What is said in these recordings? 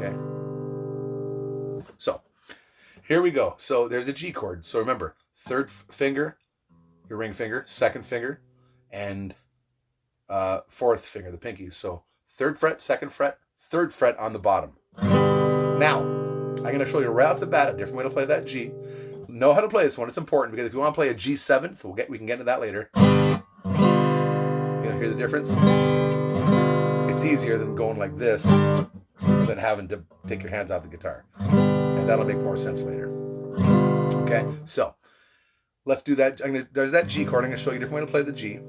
Okay. So here we go. So there's a G chord. So remember, third finger, your ring finger, second finger, and fourth finger, the pinkies. So third fret, second fret, third fret on the bottom. Now, I'm going to show you right off the bat a different way to play that G. Know how to play this one. It's important because if you want to play a G7th, we can get into that later. You know, hear the difference? It's easier than going like this than having to take your hands off the guitar. And that'll make more sense later. Okay, so let's do that. There's that G chord. I'm going to show you a different way to play the G.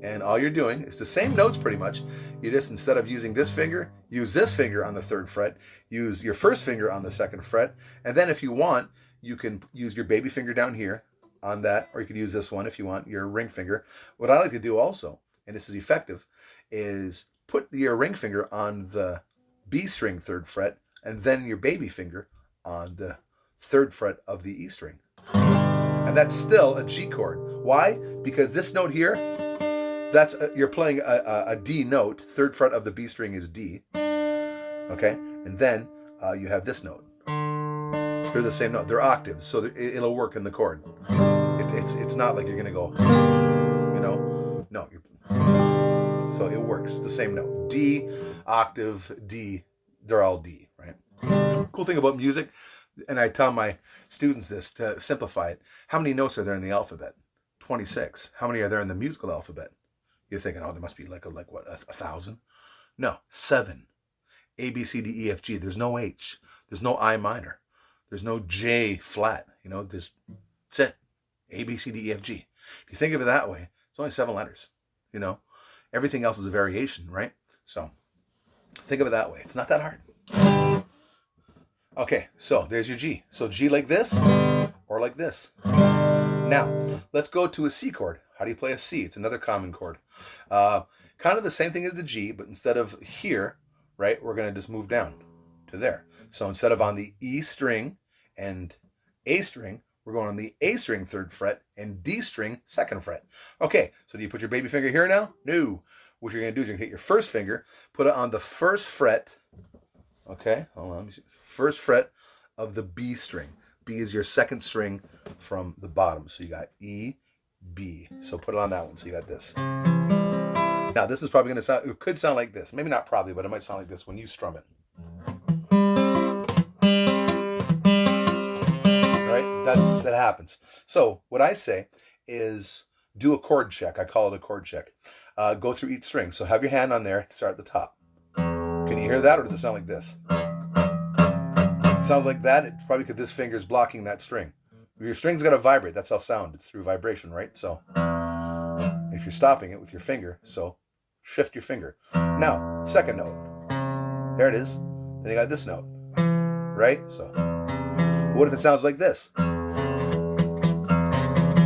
And all you're doing, it's the same notes pretty much. You just, instead of using this finger, use this finger on the third fret, use your first finger on the second fret, and then if you want, you can use your baby finger down here on that, or you could use this one if you want, your ring finger. What I like to do also, and this is effective, is put your ring finger on the B string third fret, and then your baby finger on the third fret of the E string. And that's still a G chord. Why? Because this note here, that's you're playing a D note. Third fret of the B string is D. Okay? And then you have this note. They're the same note. They're octaves, so it'll work in the chord. It's not like you're going to go, you know. No. So it works. The same note. D, octave, D. They're all D, right? Cool thing about music, and I tell my students this to simplify it. How many notes are there in the alphabet? 26. How many are there in the musical alphabet? You're thinking, oh, there must be like what, 1,000? No, 7. A, B, C, D, E, F, G. There's no H. There's no I minor. There's no J flat. You know, that's it. A, B, C, D, E, F, G. If you think of it that way, it's only 7 letters. You know, everything else is a variation, right? So think of it that way. It's not that hard. Okay, so there's your G. So G like this or like this. Now, let's go to a C chord. How do you play a C? It's another common chord. Kind of the same thing as the G, but instead of here, right, we're going to just move down to there. So instead of on the E string and A string, we're going on the A string third fret and D string second fret. Okay, so do you put your baby finger here now? No. What you're going to do is you're going to hit your first finger, put it on the first fret. Okay, hold on. Let me see. First fret of the B string. B is your second string from the bottom. So you got E, B. So put it on that one. So you got this. Now this is probably going to sound, it could sound like this. Maybe not probably, but it might sound like this when you strum it. Right? That happens. So what I say is do a chord check. I call it a chord check. Go through each string. So have your hand on there. Start at the top. Can you hear that, or does it sound like this? It sounds like that. It's probably because this finger is blocking that string. If your string's got to vibrate, that's how sound. It's through vibration, right? So if you're stopping it with your finger, so shift your finger. Now, second note. There it is. Then you got this note, right? So what if it sounds like this? You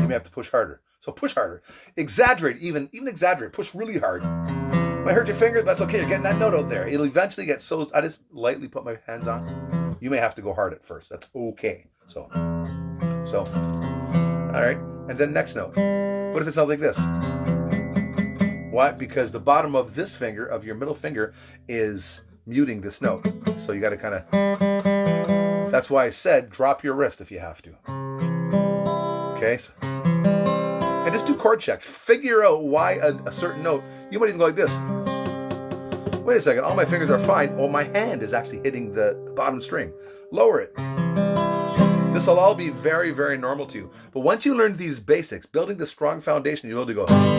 may have to push harder. So push harder. Exaggerate, even exaggerate. Push really hard. Might hurt your finger, but that's okay. You're getting that note out there. It'll eventually get so... I just lightly put my hands on. You may have to go hard at first. That's okay. So, all right. And then next note. What if it sounds like this? Why? Because the bottom of this finger, of your middle finger, is muting this note. So you got to kind of... That's why I said drop your wrist if you have to. Okay? So, and just do chord checks. Figure out why a certain note. You might even go like this. Wait a second, all my fingers are fine. Well, my hand is actually hitting the bottom string. Lower it. This will all be very, very normal to you. But once you learn these basics, building the strong foundation, you'll be able to go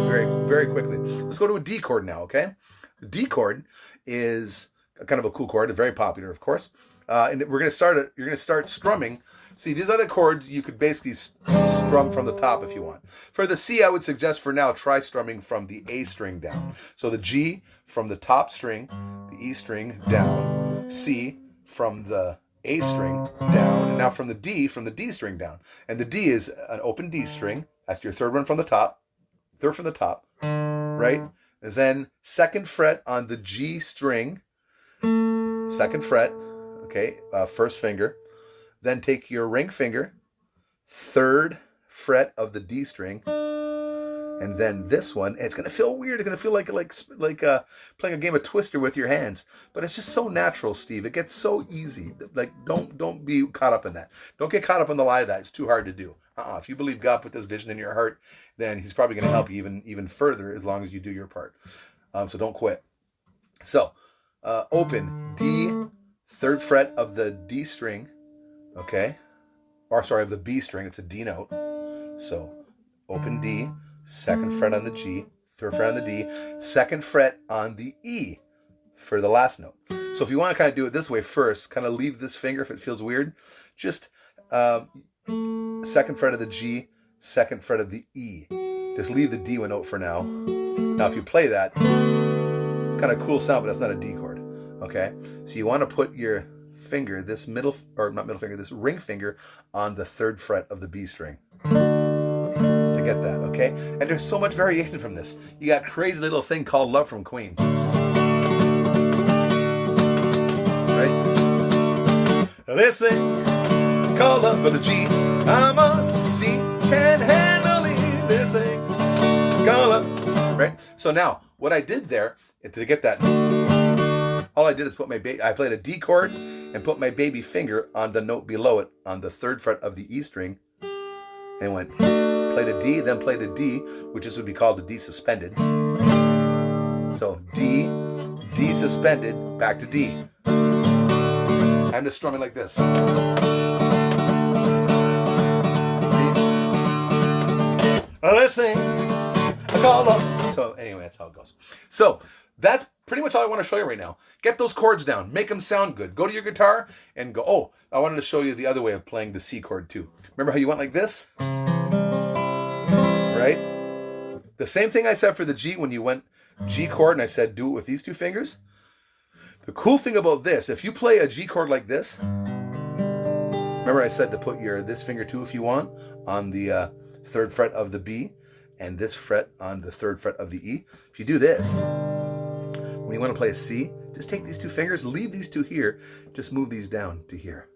very, very quickly. Let's go to a D chord now, okay? The D chord is kind of a cool chord, very popular, of course. And we're going to start it. You're going to start strumming. See, these other chords, you could basically strum from the top if you want. For the C, I would suggest for now, try strumming from the A string down. So the G from the top string, the E string down, C from the A string down, and now from the D string down. And the D is an open D string. That's your third one from the top, third from the top, right? And then second fret on the G string, second fret, okay, first finger. Then take your ring finger, third fret of the D string, and then this one. And it's gonna feel weird. It's gonna feel like playing a game of Twister with your hands. But it's just so natural, Steve. It gets so easy. Like don't be caught up in that. Don't get caught up in the lie that it's too hard to do. If you believe God put this vision in your heart, then He's probably gonna help you even further as long as you do your part. So don't quit. So open D, 3rd fret of the D string. Okay, or sorry, of the B string. It's a D note. So open D, 2nd fret on the G, 3rd fret on the D, 2nd fret on the E for the last note. So if you want to kind of do it this way first, kind of leave this finger if it feels weird. Just 2nd fret of the G, 2nd fret of the E. Just leave the D note for now. Now if you play that, it's kind of a cool sound, but that's not a D chord. Okay, so you want to put your finger, this this ring finger on the 3rd fret of the B string to get that, okay? And there's so much variation from this. You got crazy little thing called Love from Queen. Right? This thing called Love with a G, I must see, can't handle it, this thing called Love. Right? So now, what I did there, to get that, all I did is I played a D chord and put my baby finger on the note below it on the 3rd fret of the E string and played a D, then played a D, which this would be called a D suspended. So D, D suspended, back to D. I'm just strumming like this. Listen, I call up. So anyway, that's how it goes. So that's pretty much all I want to show you right now. Get those chords down. Make them sound good. Go to your guitar and go, oh, I wanted to show you the other way of playing the C chord too. Remember how you went like this? Right? The same thing I said for the G when you went G chord and I said do it with these 2 fingers. The cool thing about this, if you play a G chord like this, remember I said to put this finger too if you want on the 3rd fret of the B and this fret on the 3rd fret of the E. If you do this, when you want to play a C, just take these 2 fingers, leave these 2 here, just move these down to here.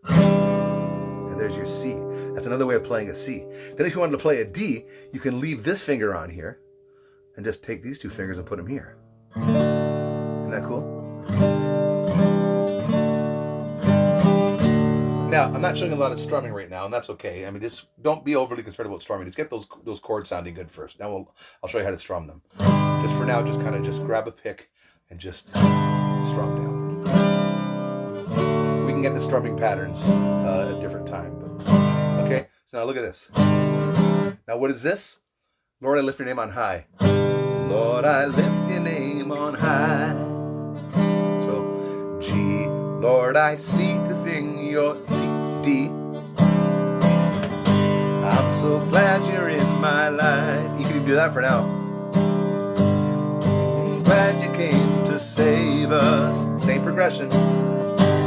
And there's your C. That's another way of playing a C. Then if you wanted to play a D, you can leave this finger on here and just take these 2 fingers and put them here. Isn't that cool? Now, I'm not showing a lot of strumming right now, and that's okay. I mean, just don't be overly concerned about strumming. Just get those chords sounding good first. Now I'll show you how to strum them. Just for now, just grab a pick and just strum down. We can get the strumming patterns at a different time. But okay, so now look at this. Now what is this? Lord, I lift your name on high. Lord, I lift your name on high. So G, Lord, I seek to sing your D. I'm so glad you're in my life. You can even do that for now. I'm glad you came to save us. Same progression.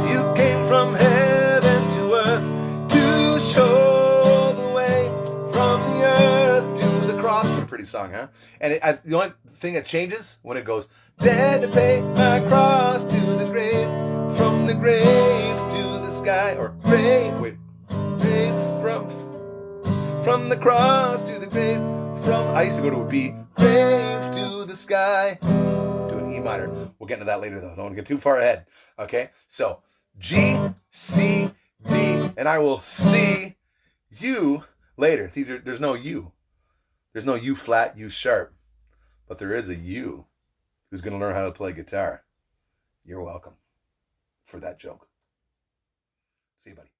You came from heaven to earth to show the way from the earth to the cross. What a pretty song, huh? And the only thing that changes when it goes, there to pay my cross to the grave, from the grave to the sky, or grave from the cross to the grave, I used to go to a B, grave to the sky, to an E minor. We'll get into that later though. Don't want to get too far ahead. Okay, so G, C, D, and I will see you later. There's no U. There's no U flat, U sharp, but there is a U who's going to learn how to play guitar. You're welcome for that joke. See you, buddy.